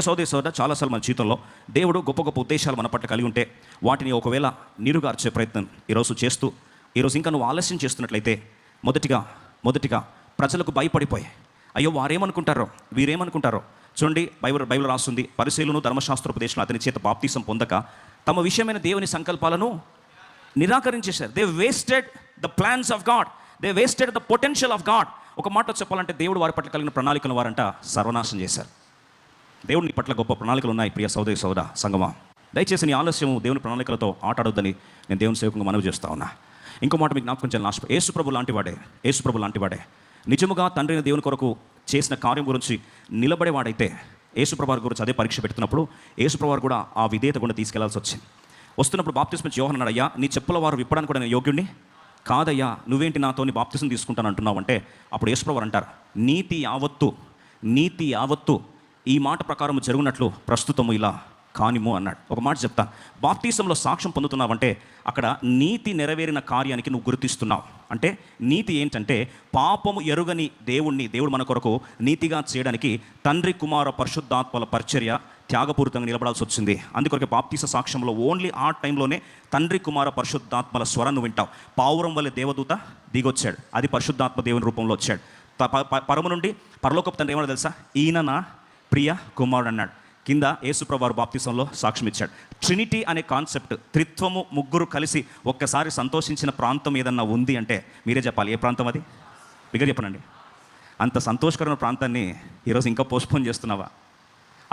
సోదర చాలాసార్లు మన జీవితంలో దేవుడు గొప్ప గొప్ప ఉద్దేశాలు మన పట్ల కలిగి ఉంటే వాటిని ఒకవేళ నీరుగార్చే ప్రయత్నం ఈరోజు చేస్తూ ఈరోజు ఇంకా నువ్వు ఆలస్యం చేస్తున్నట్లయితే మొదటిగా ప్రజలకు భయపడిపోయి అయ్యో వారేమనుకుంటారో వీరేమనుకుంటారో. చూడండి, బైబిల్ రాస్తుంది, పరిశీలన ధర్మశాస్త్రోపదేశం అతని చేత బాప్తిసం పొందక తమ విషయమైన దేవుని సంకల్పాలను నిరాకరించేశారు. They wasted the plans of God, they wasted the potential of God. ఒక మాట చెప్పాలంటే దేవుడు వారి పట్ల కలిగిన ప్రణాళికలు వారంట సర్వనాశనం చేశారు. దేవుని పట్ల గొప్ప ప్రణాళికలు ఉన్నాయి ప్రియ సోదర సంగమా. దయచేసి నీ ఆలస్యం దేవుని ప్రణాళికలతో ఆటాడొద్దని నేను దేవుని సేవకంగా మనవి చేస్తా ఉన్నా. ఇంకో మాట మీకు జ్ఞాపకం చేయాలని ఆశ. యేసుప్రభు లాంటివాడే నిజముగా తండ్రిని దేవుని కొరకు చేసిన కార్యం గురించి నిలబడేవాడైతే యేసుప్రభు గురించి అదే పరీక్ష పెడుతున్నప్పుడు యేసుప్రభు కూడా ఆ విధేయత గుండా తీసుకెళ్లాల్సి వచ్చింది. వస్తున్నప్పుడు బాప్తిస్మ యోహాను అన్నాడు, అయ్యా నీ చెప్పుల వారు విప్పడానికి కూడా నేను యోగ్యుడిని కాదయ్యా, నువ్వేంటి నాతోని బాప్తిసం తీసుకుంటాను అంటున్నావు అంటే అప్పుడు యేసుప్రభు అంటారు, నీతి యావత్తు ఈ మాట ప్రకారం జరుగునట్లు ప్రస్తుతము ఇలా కానిము అన్నాడు. ఒక మాట చెప్తా, బాప్తిసంలో సాక్ష్యం పొందుతున్నావంటే అక్కడ నీతి నెరవేరిన కార్యానికి నువ్వు గుర్తిస్తున్నావు. అంటే నీతి ఏంటంటే పాపము ఎరుగని దేవుడు మన కొరకు నీతిగా చేయడానికి తండ్రి కుమార పరిశుద్ధాత్మల పరిచర్య త్యాగపూరితంగా నిలబడాల్సి వచ్చింది. అందుకొరకే బాప్తిస సాక్ష్యంలో ఓన్లీ ఆ టైంలోనే తండ్రి కుమార పరిశుద్ధాత్మల స్వరాన్ని వింటావు. పావురం వల్ల దేవదూత దిగొచ్చాడు, అది పరిశుద్ధాత్మ దేవుని రూపంలో వచ్చాడు. పరము నుండి పరలోకపు తండ్రి ఏమన్నా తెలుసా, ఈయన నా ప్రియ కుమారుడు అన్నాడు. కింద యేసుప్రభు వారు బాప్తిసంలో సాక్ష్యం ఇచ్చాడు. ట్రినిటీ అనే కాన్సెప్ట్, త్రిత్వము ముగ్గురు కలిసి ఒక్కసారి సంతోషించిన ప్రాంతం ఏదన్నా ఉంది అంటే మీరే చెప్పాలి, ఏ ప్రాంతం అది? బిగ్గర చెప్పనండి. అంత సంతోషకరమైన ప్రాంతాన్ని ఈరోజు ఇంకా పోస్ట్పోన్ చేస్తున్నావా?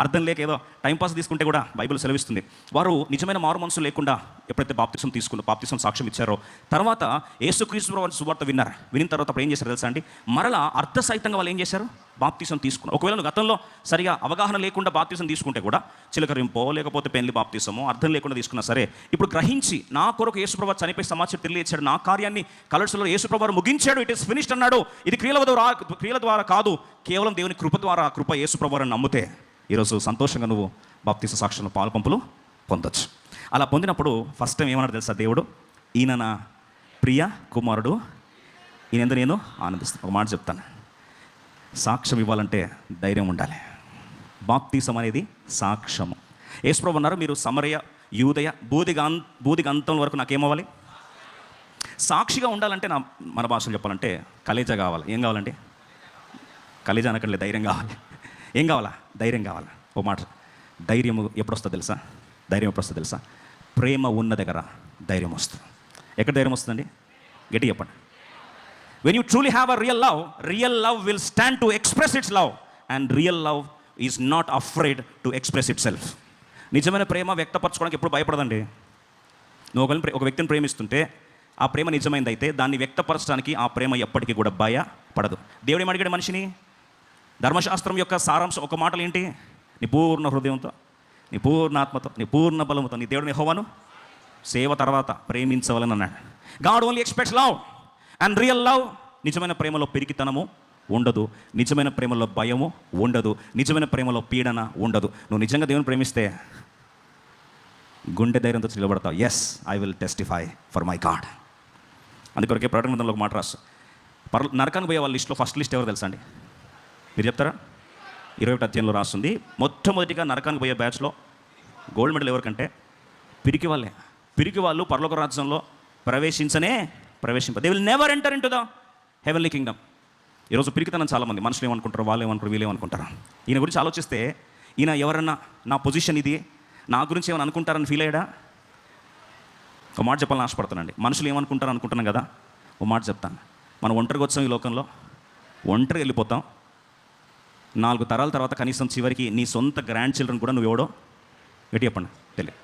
అర్థం లేక ఏదో టైంపాస్ తీసుకుంటే కూడా బైబిల్ సెలవిస్తుంది. వారు నిజమైన మారు మనసు లేకుండా ఎప్పుడైతే బాప్తిసం సాక్ష్యం ఇచ్చారో తర్వాత యేసుక్రీస్తు వారి సువార్త విన్న తర్వాత అప్పుడు ఏం చేశారు తెలుసా అండి? మరలా అర్థసహితంగా వాళ్ళు ఏం చేశారు? బాప్తిసం తీసుకున్నారు. ఒకవేళ నువ్వు గతంలో సరిగా అవగాహన లేకుండా బాప్తిసం తీసుకుంటే కూడా చిలకరింపో లేకపోతే పెళ్లి బాప్తిసమో అర్థం లేకుండా తీసుకున్నా సరే, ఇప్పుడు గ్రహించి నా కొరకు యేసుప్రభు చనిపోయి సమాచారం తెలియజేశాడు, నా కార్యాన్ని కలర్స్లో యేసుప్రభు ముగించాడు, ఇట్ ఈస్ ఫినిష్డ్ అన్నాడు. ఇది క్రియల ద్వారా కాదు, కేవలం దేవుని కృప ద్వారా, కృప యేసుప్రభుని నమ్మితే ఈరోజు సంతోషంగా నువ్వు బాప్తిస సాక్ష్యంలో పాలుపంపులు పొందొచ్చు. అలా పొందినప్పుడు ఫస్ట్ టైం ఏమన్నాడు తెలుసా దేవుడు? ఈయన నా ప్రియ కుమారుడు, ఈయనందు నేను ఆనందిస్తాను. ఒక మాట చెప్తాను, సాక్ష్యం ఇవ్వాలంటే ధైర్యం ఉండాలి. బాప్తిసం అనేది సాక్ష్యము. యేసుప్రభు అన్నారు, మీరు సమరయ యూదయ బూదిగ అంతం వరకు నాకేమవ్వాలి? సాక్షిగా ఉండాలంటే మన భాషలో చెప్పాలంటే కలేజా కావాలి. ఏం కావాలండి? కలేజా అనక్కర్లే, ధైర్యం కావాలి. ఏం కావాలా? ధైర్యం కావాలా. ఓ మాట, ధైర్యం ఎప్పుడు వస్తుందో తెలుసా? ప్రేమ ఉన్న దగ్గర ధైర్యం వస్తుంది. ఎక్కడ ధైర్యం వస్తుందండి? గట్టి చెప్పండి. When you truly have a real love will stand to express its love, and real love is not afraid to express itself. నిజమైన ప్రేమ వ్యక్తపరచుకోవడానికి ఎప్పుడు భయపడదండి. నువ్వు ఒక వ్యక్తిని ప్రేమిస్తుంటే ఆ ప్రేమ నిజమైందైతే దాన్ని వ్యక్తపరచడానికి ఆ ప్రేమ ఎప్పటికీ కూడా భయపడదు. దేవుడు ఏమడిగాడు మనిషిని? ధర్మశాస్త్రం యొక్క సారాంశం ఒక మాటలు ఏంటి? నీ పూర్ణ హృదయంతో, నీ పూర్ణ ఆత్మతో, నీ పూర్ణ బలముతో నీ దేవుడిని యెహోవాను సేవ తర్వాత ప్రేమించవాలని అన్నాడు. God only expects love and real love. నిజమైన ప్రేమలో పెరిగితనము ఉండదు, నిజమైన ప్రేమలో భయము ఉండదు, నిజమైన ప్రేమలో పీడన ఉండదు. నువ్వు నిజంగా దేవుని ప్రేమిస్తే గుండె ధైర్యంతో నిలబడతావు. Yes, I will testify for my God. అందుకొరకే ప్రకటన గ్రంథంలో ఒక మాట రాసు, నరకానికి పోయే వాళ్ళ లిస్ట్లో ఫస్ట్ లిస్ట్ ఎవరు తెలుసా అండి? మీరు చెప్తారా? 21 అధ్యాయంలో రాస్తుంది, మొట్టమొదటిగా నరకానికి పోయే బ్యాచ్లో గోల్డ్ మెడల్ ఎవరికంటే పిరికి వాళ్ళు పరలోక రాజ్యంలో ప్రవేశింప. They will never enter into the heavenly kingdom. ఈరోజు పిరికితనం చాలామంది మనుషులు ఏమనుకుంటారు, వాళ్ళు ఏమనుకుంటారు, వీళ్ళు ఏమనుకుంటారు. ఈయన గురించి ఆలోచిస్తే ఈయన ఎవరన్నా నా పొజిషన్ ఇది, నా గురించి ఏమైనా అనుకుంటారని ఫీల్ అయ్యాడా? ఒక మాట చెప్పాలని ఆశపడుతానండి. మనుషులు ఏమనుకుంటారు అనుకుంటున్నాం కదా, ఒక మాట చెప్తాను. మనం ఒంటరిగా వచ్చాం ఈ లోకంలో, ఒంటరిగా వెళ్ళిపోతాం. 4 తరాల తర్వాత కనీసం చివరికి నీ సొంత గ్రాండ్ చిల్డ్రన్ కూడా నువ్వు ఎవడో గట్టి చెప్పండి తెలియదు.